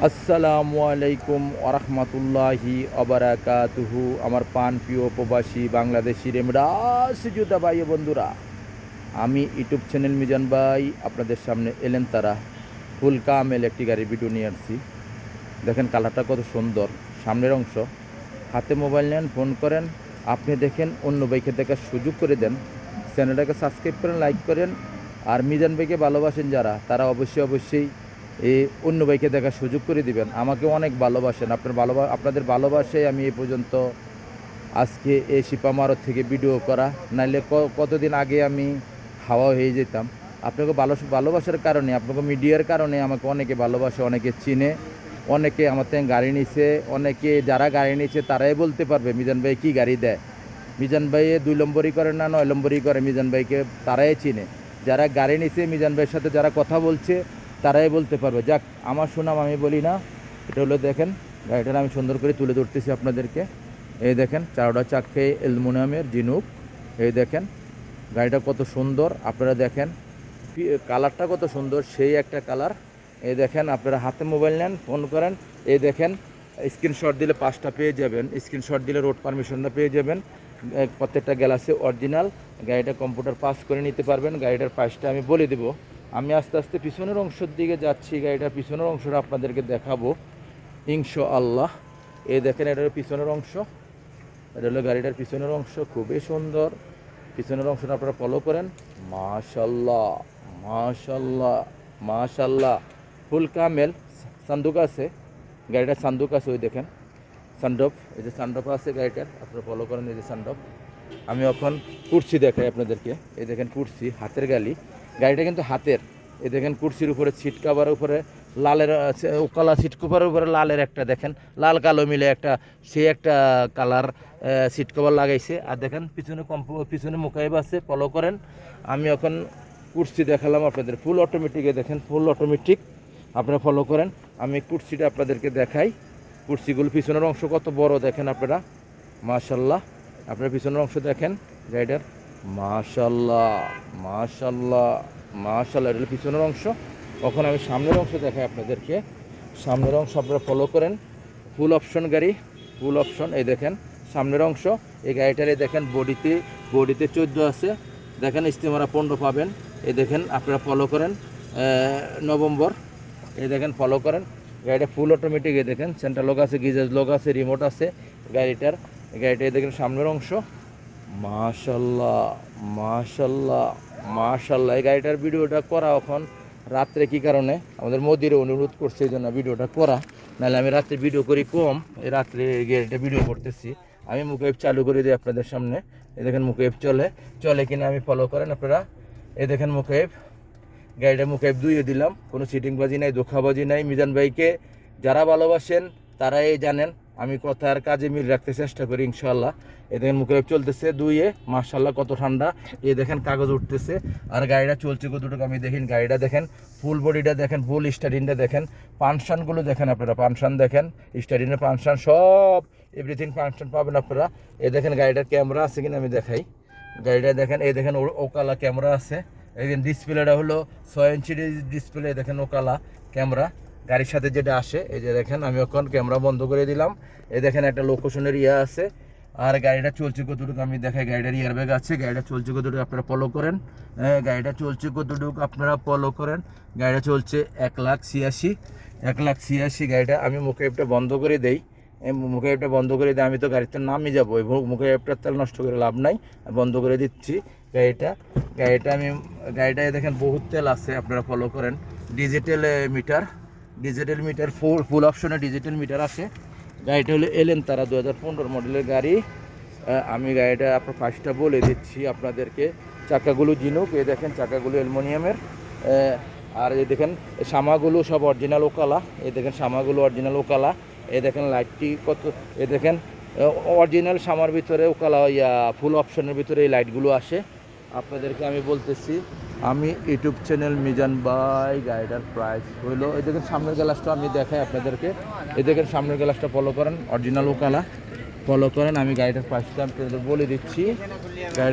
আসসালামু আলাইকুম ওরহমতুল্লাহি অবরাকাতুহু। আমার পান প্রিয় প্রবাসী বাংলাদেশি রেমরাসুজুদা ভাই ও বন্ধুরা, আমি ইউটিউব চ্যানেল মিজান ভাই আপনাদের সামনে এলেন তারা ফুল কামেল একটি গাড়ির ভিডিও নিয়ে আসছি। দেখেন কালারটা কত সুন্দর, সামনের অংশ। হাতে মোবাইল নেন, ফোন করেন, আপনি দেখেন, অন্য বাইকে দেখার সুযোগ করে দেন। চ্যানেলটাকে সাবস্ক্রাইব করেন, লাইক করেন। আর মিজান ভাইকে ভালোবাসেন যারা, তারা অবশ্যই এই অন্য বাইকে দেখার সুযোগ করে দিবেন। আমাকে অনেক ভালোবাসেন, আপনাদের ভালোবাসায় আমি এই পর্যন্ত আজকে এই শিপামারত থেকে ভিডিও করা, নাইলে কতদিন আগে আমি হাওয়া হয়ে যেতাম। আপনাকে ভালোবাসার কারণে, আপনাকে মিডিয়ার কারণে আমাকে অনেকে ভালোবাসে, অনেকে চিনে, অনেকে আমার থেকে গাড়ি নিছে। অনেকে যারা গাড়ি নিচ্ছে তারাই বলতে পারবে মিজান ভাই কী গাড়ি দেয়। মিজান ভাই 2 নম্বরই করে না 9 নম্বরই করে, মিজান ভাইকে তারাই চিনে। যারা গাড়ি নিছে, মিজান ভাইয়ের সাথে যারা কথা বলছে, তারাই বলতে পারবে। যাক, আমার সুনাম আমি বলি না। এটা হলো দেখেন গাড়িটার আমি সুন্দর করে তুলে ধরতেছি আপনাদেরকে। এই দেখেন চারটা চাক্কে অ্যালুমিনিয়ামের জিনুক। এই দেখেন গাড়িটা কত সুন্দর, আপনারা দেখেন কালারটা কত সুন্দর, সেই একটা কালার। এই দেখেন, আপনারা হাতে মোবাইল নেন, ফোন করেন, এই দেখেন স্ক্রিনশট দিলে 5টা পেয়ে যাবেন, স্ক্রিনশট দিলে রোড পারমিশনটা পেয়ে যাবেন। প্রত্যেকটা গ্যালাসি অরিজিনাল। গাড়িটা কম্পিউটার পাস করে নিতে পারবেন। গাড়িটার প্রাইসটা আমি বলে দেবো। আমি আস্তে আস্তে পিছনের অংশের দিকে যাচ্ছি, গাড়িটার পিছনের অংশটা আপনাদেরকে দেখাবো ইনশাআল্লাহ। এই দেখেন এটার পিছনের অংশ, এটা হলো গাড়িটার পিছনের অংশ, খুবই সুন্দর। পিছনের অংশটা আপনারা ফলো করেন। মাশাল্লাহ মাশাল্লাহ মাশাল্লাহ, ফুল কামেল। সান্দুক আছে, গাড়িটার সান্দুক আছে, ওই দেখেন সানডপ, এই যে সানডপ আছে গাড়িটার, আপনারা ফলো করেন। এই যে সানডপ। আমি এখন কুর্সি দেখাই আপনাদেরকে। এই দেখেন কুর্সি, হাতের গাড়িটা কিন্তু হাতের। এই দেখেন কুর্সির উপরে সিট কাভারের উপরে লালের কালার, সিট কভারের উপরে লালের একটা, দেখেন লাল কালো মিলে একটা, সে একটা কালার সিট কভার লাগাইছে। আর দেখেন পিছনে মুখাইব আছে, ফলো করেন। আমি এখন কুর্সি দেখালাম আপনাদের, ফুল অটোমেটিকে দেখেন, ফুল অটোমেটিক, আপনারা ফলো করেন। আমি কুর্সিটা আপনাদেরকে দেখাই। কুর্সিগুলো পিছনের অংশ কত বড় দেখেন আপনারা, মাশাল্লাহ। আপনারা পিছনের অংশ দেখেন গাড়িটার, মাশাল্লাহ মাশাল্লাহ মাশাল্লাহ। এটা পিছনের অংশ। কখন আমি সামনের অংশ দেখাই আপনাদেরকে। সামনের অংশ আপনারা ফলো করেন। ফুল অপশন গাড়ি, ফুল অপশন। এই দেখেন সামনের অংশ। এই গাড়িটার এই দেখেন বডিতে 14 আছে, দেখেন ইস্তেমারা 15 পাবেন। এই দেখেন আপনারা ফলো করেন, নভেম্বর। এই দেখেন ফলো করেন। গাড়িটা ফুল অটোমেটিক। এই দেখেন সেন্টার লক আছে, গিজার লক আছে, রিমোট আছে গাড়িটা এই দেখেন সামনের অংশ। মাশাল্লাহ মাশাল্লাহ মাশাল্লাহ। এই গাড়িটার ভিডিওটা করা এখন রাত্রে, কি কারণে আমাদের মোদির অনুরোধ করছে, এই জন্য ভিডিওটা করা। নাহলে আমি রাত্রে ভিডিও করি কম, এই রাত্রে গাড়িটা ভিডিও করতেছি। আমি মুখেপ চালু করে দিই আপনাদের সামনে। এই দেখেন মুখেপ চলে কিনা আমি ফলো করেন আপনারা। এই দেখেন মুখেপ, গাড়িটা মুখেপ ধুয়ে দিলাম, কোনো সিটিংবাজি নাই, ধোঁকাবাজি নাই। মিজান ভাইকে যারা ভালোবাসেন তারাই জানেন আমি কথার কাজে মিল রাখতে চেষ্টা করি ইনশাল্লাহ। এ দেখেন মুখে চলতেছে ধুয়ে, মাশাল্লাহ কত ঠান্ডা। এ দেখেন কাগজ উঠতেছে, আর গাড়িটা চলছে কতটুকু আমি দেখেন। গাড়িটা দেখেন, ফুল বডিটা দেখেন, ফুল স্টারিনটা দেখেন, পানশানগুলো দেখেন আপনারা, পানশান দেখেন, স্টারিনের পানশান সব এভরিথিং পানশান পাবেন আপনারা। এ দেখেন গাড়িটার ক্যামেরা আছে কিনা আমি দেখাই। গাড়িটা দেখেন, এই দেখেন ওকালা ক্যামেরা আছে। এই ডিসপ্লেটা হলো 6 ইঞ্চি ডিসপ্লে, দেখেন ওকালা ক্যামেরা গাড়ির সাথে যেটা আসে। এই যে দেখেন আমি এখন ক্যামেরা বন্ধ করে দিলাম। এই দেখেন একটা লোকেশনের আছে। আর গাড়িটা চলছে কতটুকু আমি দেখাই। গাড়িটার ইয়ারব্যাগ আছে, গাড়িটা চলছে কতটুকু আপনারা ফলো করেন। গাড়িটা চলছে কতটুকু আপনারা ফলো করেন। গাড়িটা চলছে 1,86,000 গাড়িটা। আমি মুখেপটা বন্ধ করে দেই, মুখেপটা বন্ধ করে দিই। আমি তো গাড়িতে নামই যাবো, মুখেপটার তেল নষ্ট করে লাভ নাই, বন্ধ করে দিচ্ছি গাড়িটা। গাড়িটায় দেখেন বহুত তেল আছে, আপনারা ফলো করেন। ডিজিটাল মিটার, ফুল অপশনে ডিজিটাল মিটার আছে। গাড়িটা হলো এলেন তারা 2015 মডেলের গাড়ি। আমি গাড়িটা আপনার ফার্স্টটা বলে দিচ্ছি আপনাদেরকে। চাকাগুলো জিনুক, এই দেখেন চাকাগুলো অ্যালুমিনিয়ামের। আর এই দেখেন সামাগুলো সব অরিজিনাল ওকালা। এই দেখেন সামাগুলো অরিজিনাল ওকালা। এই দেখেন লাইটটি কত, এই দেখেন অরিজিনাল সামার ভিতরে ওকালা, ফুল অপশনের ভিতরে এই লাইটগুলো আসে। আপনাদেরকে আমি বলতেছি, আমি ইউটিউব চ্যানেল মিজান ভাই। গাড়িটার প্রাইস হইলো, এই দেখেন সামনের গ্লাসটা আমি দেখাই আপনাদেরকে। এই দেখেন সামনের গ্লাসটা ফলো করেন, অরিজিনাল ওকালা ফলো করেন। আমি গাড়িটার প্রাইসটা আপনাদের বলে দিচ্ছি। গাড়ি